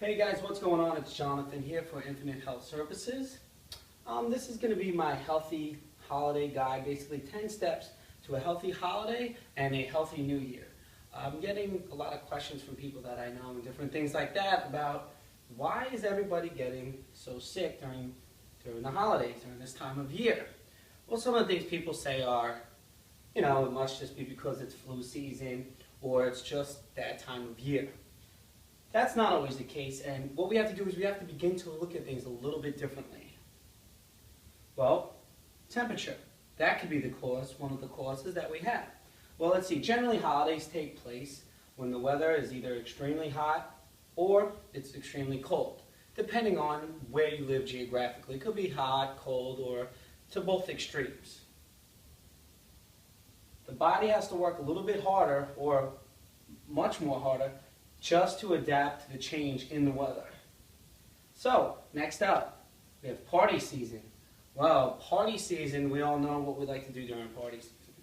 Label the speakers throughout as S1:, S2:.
S1: Hey guys, what's going on? It's Jonathan here for Infinite Health Services. This is going to be my healthy holiday guide, basically 10 steps to a healthy holiday and a healthy new year. I'm getting a lot of questions from people that I know and different things like that about why is everybody getting so sick during the holidays, during this time of year. Well, some of the things people say are, it must just be because it's flu season or it's just that time of year. That's not always the case, and what we have to do is we have to begin to look at things a little bit differently. Well, temperature. That could be the cause, one of the causes that we have. Well, let's see. Generally, holidays take place when the weather is either extremely hot or it's extremely cold, depending on where you live geographically. It could be hot, cold, or to both extremes. The body has to work a little bit harder, or much more harder, just to adapt to the change in the weather. So, next up, we have party season. Well, party season, we all know what we like to do during party season.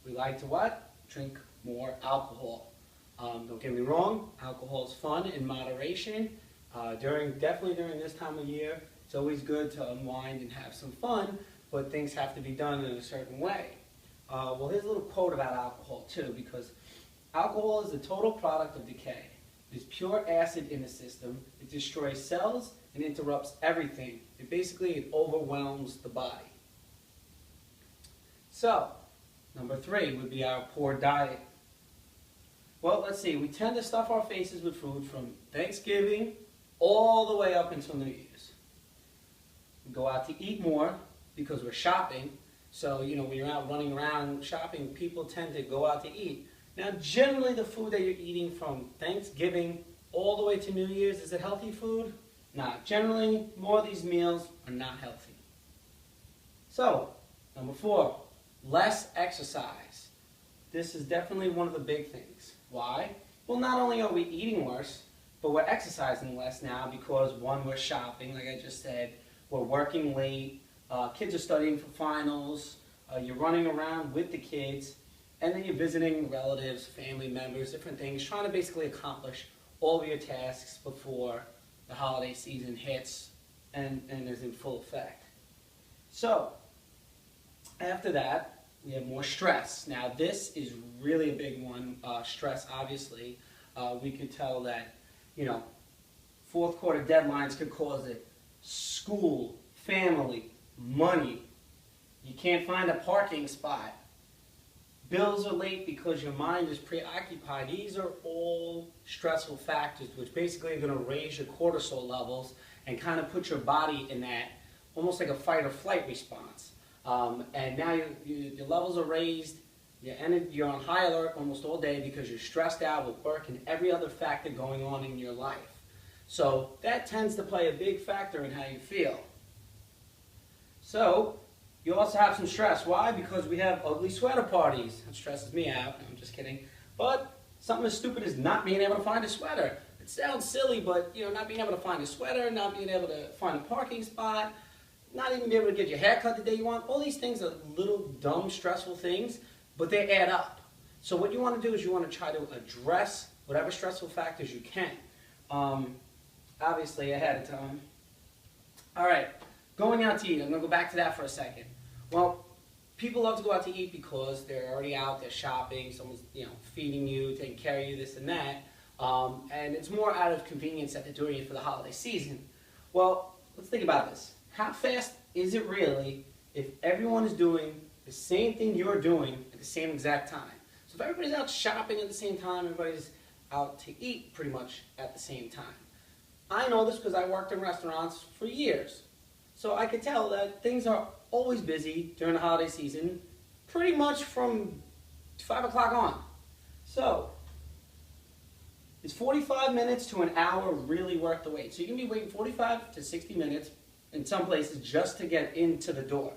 S1: We like to what? Drink more alcohol. Don't get me wrong, alcohol is fun in moderation. Definitely during this time of year, it's always good to unwind and have some fun, but things have to be done in a certain way. Well, here's a little quote about alcohol too, because alcohol is the total product of decay. It is pure acid in the system. It destroys cells and interrupts everything. It overwhelms the body. So, number 3 would be our poor diet. Well, let's see. We tend to stuff our faces with food from Thanksgiving all the way up until New Year's. We go out to eat more because we're shopping. So, when you're out running around shopping, people tend to go out to eat. Now, generally, the food that you're eating from Thanksgiving all the way to New Year's, is it healthy food? No. Generally, more of these meals are not healthy. So, number 4, less exercise. This is definitely one of the big things. Why? Well, not only are we eating worse, but we're exercising less now because, one, we're shopping, like I just said. We're working late. Kids are studying for finals. You're running around with the kids. And then you're visiting relatives, family members, different things, trying to basically accomplish all of your tasks before the holiday season hits and is in full effect. So, after that, we have more stress. Now, this is really a big one, stress, obviously. We could tell that, fourth quarter deadlines could cause it. School, family, money. You can't find a parking spot. Bills are late because your mind is preoccupied. These are all stressful factors which basically are going to raise your cortisol levels and kind of put your body in that almost like a fight or flight response. And now your levels are raised, you're on high alert almost all day because you're stressed out with work and every other factor going on in your life. So that tends to play a big factor in how you feel. So, you also have some stress. Why? Because we have ugly sweater parties. That stresses me out. No, I'm just kidding. But something as stupid as not being able to find a sweater. It sounds silly, but not being able to find a sweater, not being able to find a parking spot, not even being able to get your hair cut the day you want. All these things are little dumb, stressful things, but they add up. So what you want to do is you want to try to address whatever stressful factors you can. Obviously ahead of time. All right, going out to eat. I'm going to go back to that for a second. Well, people love to go out to eat because they're already out, they're shopping, someone's feeding you, taking care of you, this and that. And it's more out of convenience that they're doing it for the holiday season. Well, let's think about this. How fast is it really if everyone is doing the same thing you're doing at the same exact time? So if everybody's out shopping at the same time, everybody's out to eat pretty much at the same time. I know this because I worked in restaurants for years. So I could tell that things are always busy during the holiday season, pretty much from 5 o'clock on. So, is 45 minutes to an hour really worth the wait? So you can be waiting 45 to 60 minutes in some places just to get into the door.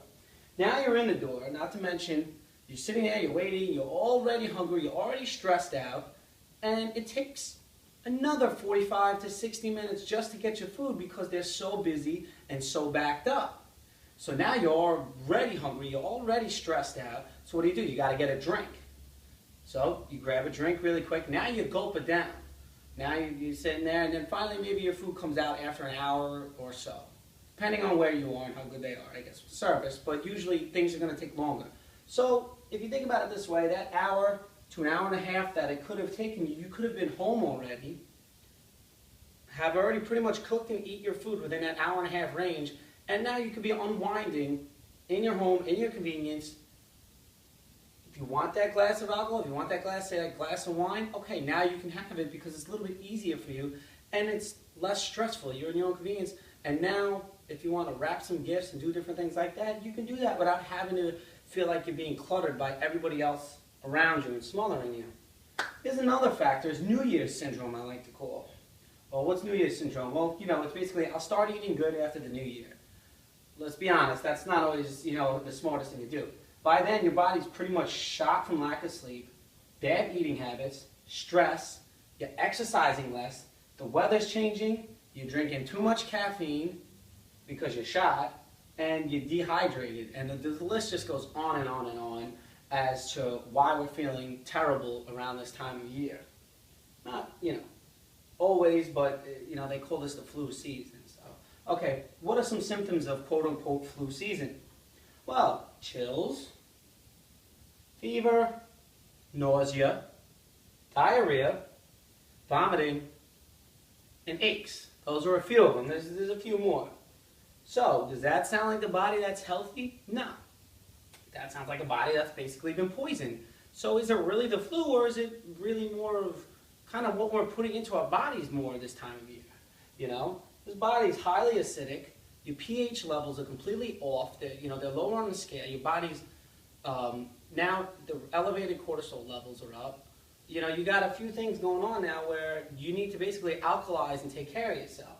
S1: Now you're in the door, not to mention you're sitting there, you're waiting, you're already hungry, you're already stressed out, and it takes another 45 to 60 minutes just to get your food because they're so busy and so backed up. So now you're already hungry, you're already stressed out, so what do? You got to get a drink. So you grab a drink really quick, now you gulp it down. Now you're sitting there, and then finally maybe your food comes out after an hour or so. Depending on where you are and how good they are, I guess, with service, but usually things are going to take longer. So if you think about it this way, that hour to an hour and a half that it could have taken you, you could have been home already, have already pretty much cooked and eat your food within that hour and a half range, and now you could be unwinding in your home, in your convenience. If you want that glass of alcohol, if you want that glass, say that glass of wine, okay, now you can have it because it's a little bit easier for you and it's less stressful. You're in your own convenience, and now if you want to wrap some gifts and do different things like that, you can do that without having to feel like you're being cluttered by everybody else around you and smothering you. Here's another factor, is New Year's syndrome, I like to call. Well, what's New Year's syndrome? Well, it's basically, I'll start eating good after the New Year. Let's be honest, that's not always, the smartest thing to do. By then, your body's pretty much shot from lack of sleep, bad eating habits, stress, you're exercising less, the weather's changing, you're drinking too much caffeine because you're shot, and you're dehydrated. And the list just goes on and on and on as to why we're feeling terrible around this time of year. Not, always, but, they call this the flu season. So, okay, what are some symptoms of quote-unquote flu season? Well, chills, fever, nausea, diarrhea, vomiting, and aches. Those are a few of them. There's a few more. So, does that sound like the body that's healthy? No. That sounds like a body that's basically been poisoned. So is it really the flu, or is it really more of kind of what we're putting into our bodies more this time of year? This body is highly acidic. Your pH levels are completely off. They're lower on the scale. Your body's, now the elevated cortisol levels are up. You got a few things going on now where you need to basically alkalize and take care of yourself.